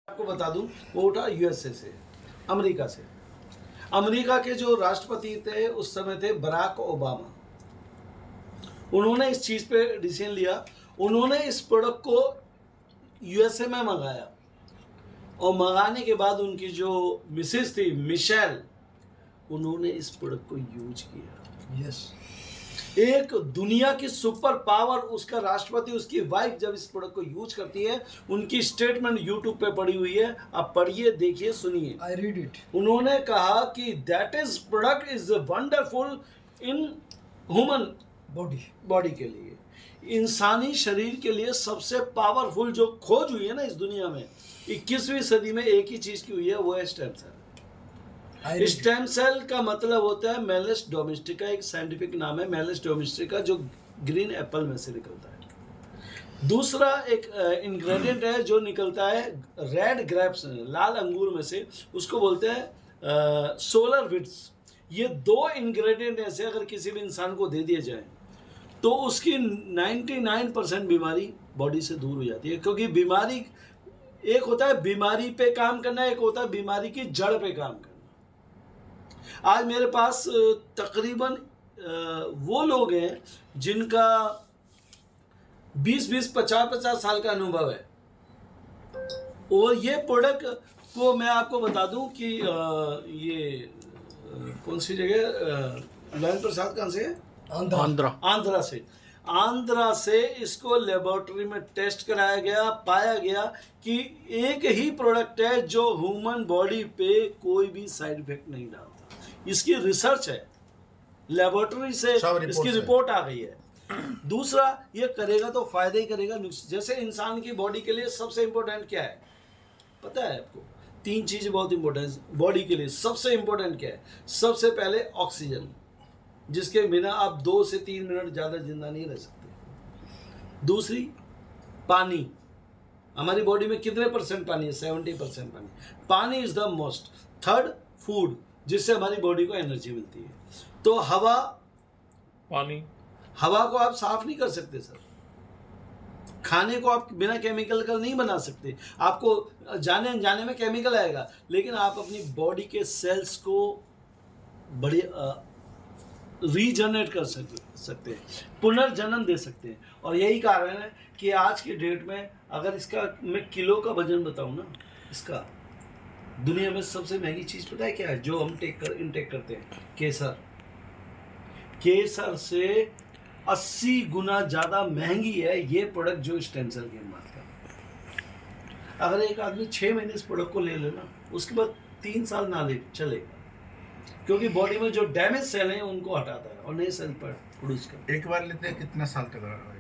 आपको बता दूं, वो उठा यूएसए से, अमेरिका से। अमेरिका के जो राष्ट्रपति थे उस समय थे बराक ओबामा। उन्होंने इस चीज़ पे डिसीजन लिया। उन्होंने इस प्रोडक्ट को यूएसए में मंगाया और मंगाने के बाद उनकी जो मिसेज थी मिशेल, उन्होंने इस प्रोडक्ट को यूज किया। यस। एक दुनिया की सुपर पावर, उसका राष्ट्रपति, उसकी वाइफ जब इस प्रोडक्ट को यूज करती है, उनकी स्टेटमेंट यूट्यूब पे पड़ी हुई है, आप पढ़िए, देखिए, सुनिए। I read it. उन्होंने कहा कि that is product is wonderful in human body के लिए, इंसानी शरीर के लिए सबसे पावरफुल जो खोज हुई है ना इस दुनिया में 21वीं सदी में, एक ही चीज की हुई है, वो है स्टेम सेल। स्टेम सेल का मतलब होता है मेलिस डोमेस्टिका, एक साइंटिफिक नाम है मेलिस डोमेस्टिका, जो ग्रीन एप्पल में से निकलता है। दूसरा एक इंग्रेडिएंट है जो निकलता है रेड ग्रेप्स, लाल अंगूर में से, उसको बोलते हैं सोलर विट्स। ये दो इंग्रेडिएंट ऐसे अगर किसी भी इंसान को दे दिए जाए तो उसकी 99% बीमारी बॉडी से दूर हो जाती है। क्योंकि बीमारी, एक होता है बीमारी पे काम करना, एक होता है बीमारी की जड़ पे काम करना। आज मेरे पास तकरीबन वो लोग हैं जिनका 20-20, 50-50 साल का अनुभव है, और ये प्रोडक्ट को मैं आपको बता दूं कि ये कौन सी जगह, लाइन प्रसाद कहाँ से है? आंध्रा से इसको लेबोरेटरी में टेस्ट कराया गया, पाया गया कि एक ही प्रोडक्ट है जो ह्यूमन बॉडी पे कोई भी साइड इफेक्ट नहीं डालता। इसकी रिसर्च है, लेबोरेटरी से इसकी रिपोर्ट आ गई है। दूसरा, ये करेगा तो फायदा ही करेगा। जैसे इंसान की बॉडी के लिए सबसे इंपॉर्टेंट क्या है पता है आपको? 3 चीज़ें बहुत इंपॉर्टेंट बॉडी के लिए। सबसे इंपॉर्टेंट क्या है? सबसे पहले ऑक्सीजन, जिसके बिना आप 2 से 3 मिनट ज़्यादा जिंदा नहीं रह सकते। दूसरी, पानी। हमारी बॉडी में कितने % पानी है? 70% पानी। पानी is the most. Third, food, जिससे हमारी बॉडी को एनर्जी मिलती है। तो हवा, पानी, हवा को आप साफ नहीं कर सकते सर। खाने को आप बिना केमिकल का नहीं बना सकते। आपको जाने अनजाने में केमिकल आएगा, लेकिन आप अपनी बॉडी के सेल्स को बढ़िया रीजनरेट कर सकते हैं, पुनर्जन्म दे सकते हैं। और यही कारण है कि आज की डेट में अगर इसका मैं किलो का वजन बताऊं ना, इसका दुनिया में सबसे महंगी चीज़ पता है क्या है जो हम इनटेक करते हैं? केसर। केसर से 80 गुना ज़्यादा महंगी है ये प्रोडक्ट जो स्टेम सेल की बात कर। अगर एक आदमी 6 महीने इस प्रोडक्ट को ले लेना, उसके बाद 3 साल ना ले चलेगा, क्योंकि बॉडी में जो डैमेज सेल हैं उनको हटाता है और नए सेल पर प्रोड्यूस करता है। एक बार लेते हैं कितना साल तक करेगा?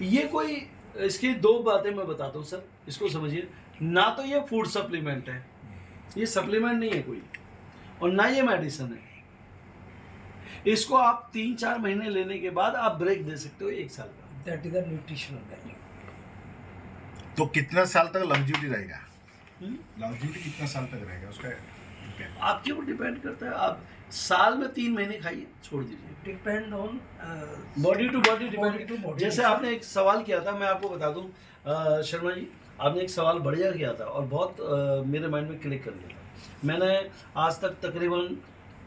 ये कोई, इसकी 2 बातें मैं बताता हूँ सर, इसको समझिए। ना तो ये फूड सप्लीमेंट है, ये सप्लीमेंट नहीं है कोई, और ना ये मेडिसिन है। इसको आप 3-4 महीने लेने के बाद आप ब्रेक दे सकते हो 1 साल का। That is the nutritional value. तो कितना साल तक लॉन्जेविटी रहेगा? लॉन्जेविटी कितना साल तक रहेगा उसका? आपके ऊपर डिपेंड करता है। आप साल में 3 महीने खाइए, छोड़ दीजिए। Depend on body to body depend. जैसे आपने एक सवाल किया था, मैं आपको बता दूं शर्मा जी, आपने एक सवाल बढ़िया किया था और बहुत मेरे माइंड में क्लिक कर गया था। मैंने आज तक तकरीबन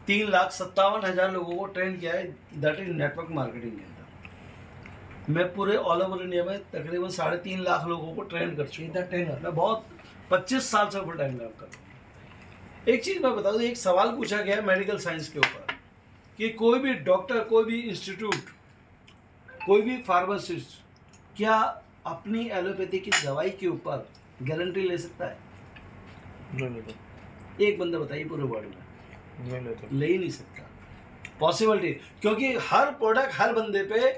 3,57,000 लोगों को ट्रेन किया है, दैट इज नेटवर्क मार्केटिंग के अंदर। मैं पूरे ऑल ओवर इंडिया में तकरीबन 3.5 लाख लोगों को ट्रेन कर चुका हूं। मैं बहुत 25 साल से फुल टाइम काम कर रहा हूँ। एक चीज़ मैं बता दूँ, एक सवाल पूछा गया है मेडिकल साइंस के ऊपर कि कोई भी डॉक्टर, कोई भी इंस्टीट्यूट, कोई भी फार्मासिस्ट क्या अपनी एलोपैथी की दवाई के ऊपर गारंटी ले सकता है? नहीं। एक बंदा बताइए पूरे वर्ल्ड में। नहीं ले ही नहीं सकता, पॉसिबिलिटी। क्योंकि हर प्रोडक्ट हर बंदे पे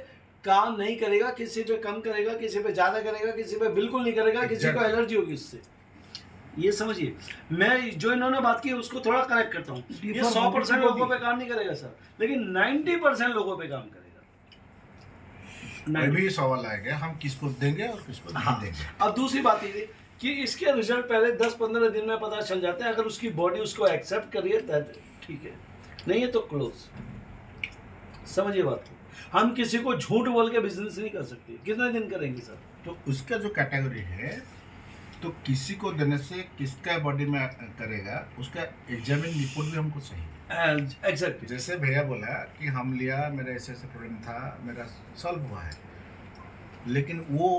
काम नहीं करेगा, किसी पे कम करेगा, किसी पे ज़्यादा करेगा, किसी पे बिल्कुल नहीं करेगा, किसी को एलर्जी होगी इससे। ये समझिए। मैं जो इन्होंने बात की उसको थोड़ा करेक्ट करता हूँ। ये 100% लोगों पे काम नहीं करेगा सर, लेकिन 90% लोगों पे काम करेगा। भी सवाल आएगा, हम किसको देंगे और किसको नहीं देंगे। अब दूसरी बात ये कि इसके रिजल्ट पहले 10-15 दिन में पता चल जाते हैं। अगर उसकी बॉडी उसको एक्सेप्ट करिए तो ठीक है, नहीं है तो क्लोज। समझिए बात को। हम किसी को झूठ बोल के बिजनेस नहीं कर सकते। कितने दिन करेंगे सर? तो उसका जो कैटेगरी है तो किसी को देने से किसका बॉडी में करेगा उसका एग्जामिन रिपोर्ट भी हमको चाहिए। एग्जैक्टली। जैसे भैया बोला कि हम लिया, मेरा ऐसे ऐसे प्रॉब्लम था, मेरा सॉल्व हुआ है, लेकिन वो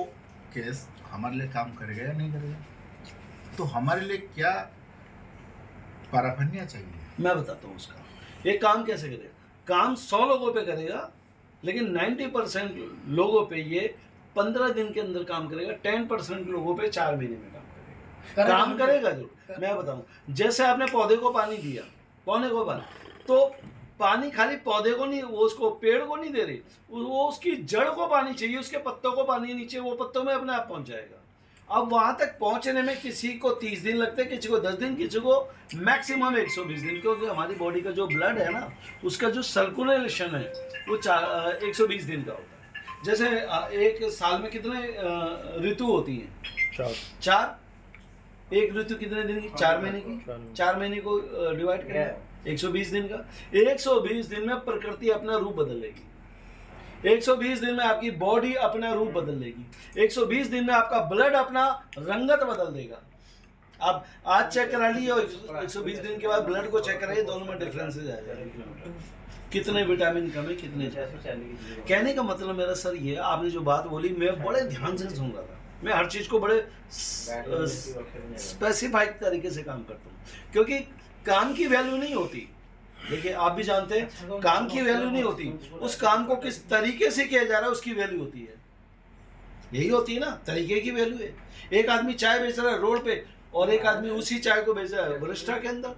केस हमारे लिए काम करेगा या नहीं करेगा? तो हमारे लिए क्या पैराफर्निया चाहिए? मैं बताता हूँ उसका। ये काम कैसे करेगा? काम 100 लोगों पे करेगा, लेकिन 90% लोगों पे ये 15 दिन के अंदर काम करेगा, 10% लोगों पे 4 महीने में काम करेगा। काम करेगा जो मैं बताऊँ, जैसे आपने पौधे को पानी दिया, पौधे को पानी, तो पानी खाली पौधे को नहीं, वो उसको पेड़ को नहीं दे रही, वो उसकी जड़ को पानी चाहिए, उसके पत्तों को पानी नीचे, वो पत्तों में अपने आप पहुंच जाएगा। अब वहां तक पहुंचने में किसी को 30 दिन लगते हैं, किसी को 10 दिन, किसी को मैक्सिमम 120 दिन, क्योंकि हमारी बॉडी का जो ब्लड है ना, उसका जो सर्कुलेशन है वो 120 दिन का होता है। जैसे एक साल में कितने ऋतु होती हैं? 4। एक ऋतु कितने दिन की? 4 महीने की। 4 महीने को डिवाइड करें 120 दिन का। 120 दिन में प्रकृति अपना रूप बदल लेगी। 120 दिन में आपकी बॉडी अपना रूप बदल लेगी। 120 दिन में आपका ब्लड अपना रंगत बदल देगा। अब आज चेक करा ली और 120 दिन के बाद ब्लड को चेक कराइए, दोनों में डिफरेंसेस आ जाएगा। कितने विटामिन कम है, कितने ज्यादा। कहने का मतलब मेरा सर ये, आपने जो बात बोली मैं बड़े ध्यान से सुन रहा था। मैं हर चीज को बड़े स्पेसिफाइड तरीके से काम करता हूँ, क्योंकि काम की वैल्यू नहीं होती। देखिए आप भी जानते हैं काम की वैल्यू नहीं होती, उस काम को किस तरीके से किया जा रहा है उसकी वैल्यू होती है। यही होती है ना, तरीके की वैल्यू है। एक आदमी चाय बेच रहा है रोड पे और एक आदमी उसी चाय को बेच रहा है वरिष्ठा के अंदर।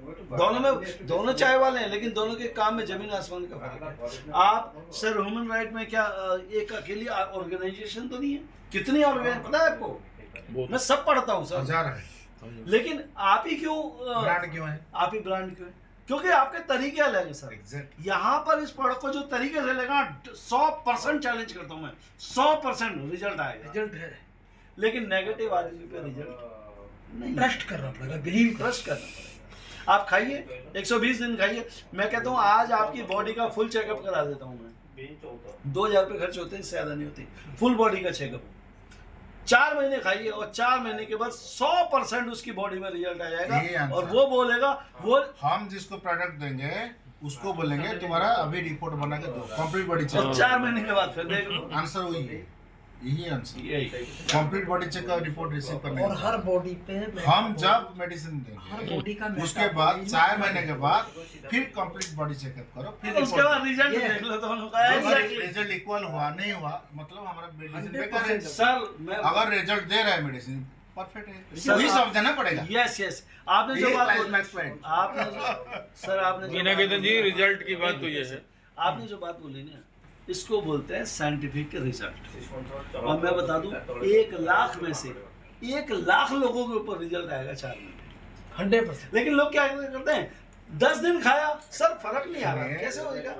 दोनों चाय वाले हैं, लेकिन दोनों के काम में जमीन आसमान का फर्क है। आप सर ह्यूमन राइट में क्या एक अकेली ऑर्गेनाइजेशन तो नहीं है? कितनी ऑर्गेनाइजेशन पता है आपको? मैं सब पढ़ता हूँ सर, 1000 है, लेकिन आप ही क्यों ब्रांड क्यों है? आप ही ब्रांड क्यों है? क्योंकि आपके तरीके अलग है सर। एग्जैक्ट। यहाँ पर इस प्रोडक्ट को जो तरीके से लेगा 100% चैलेंज करता हूँ मैं, 100% रिजल्ट आएगा। रिजल्ट है, लेकिन नेगेटिव आदमी पे रिजल्ट नहीं। ट्रस्ट करना पड़ेगा, बिलीव ट्रस्ट करना पड़ेगा। आप खाइए, 120 दिन खाइए। मैं कहता हूँ आज आपकी बॉडी का फुल चेकअप करा देता हूँ मैं। 2000 रुपये खर्च होते हैं, इससे ज्यादा नहीं होती। फुल बॉडी का चेकअप 4 महीने खाइए और 4 महीने के बाद 100% उसकी बॉडी में रिजल्ट आ जाएगा। और वो बोलेगा, वो हम जिसको प्रोडक्ट देंगे उसको बोलेंगे तुम्हारा अभी रिपोर्ट बना के दो, कंप्लीट बॉडी और चेक। 4 महीने के बाद फिर देख लो। आंसर वही है, यही आंसर, यही कंप्लीट बॉडी चेक का रिपोर्ट रिसीव करने और का। हर बॉडी पे हम जब मेडिसिन हर देंगे बॉडी का उसके बाद 4 महीने के बाद फिर कंप्लीट बॉडी चेकअप करो, फिर उसके बाद रिजल्ट देख लो दोनों का। Exactly। रिजल्ट इक्वल हुआ नहीं हुआ मतलब हमारा मेडिसिन बेकार है। सर मैं अगर रिजल्ट दे रहा है मेडिसिन परफेक्ट है, सर, वही आप- समझना पड़ेगा। यस आपने जो ये बात life बोली, explained। आपने सर आपने जो मीना बात केतन जी, बोली- रिजल्ट की बात तो ये है। आपने जो बात बोली ना, इसको बोलते हैं साइंटिफिक रिजल्ट। और मैं बता दूं 1 लाख में से 1 लाख लोगों के ऊपर रिजल्ट आएगा 4 महीने। 100%। लेकिन लोग क्या करते हैं, 10 दिन खाया सर फर्क नहीं आ रहा, कैसे होगा?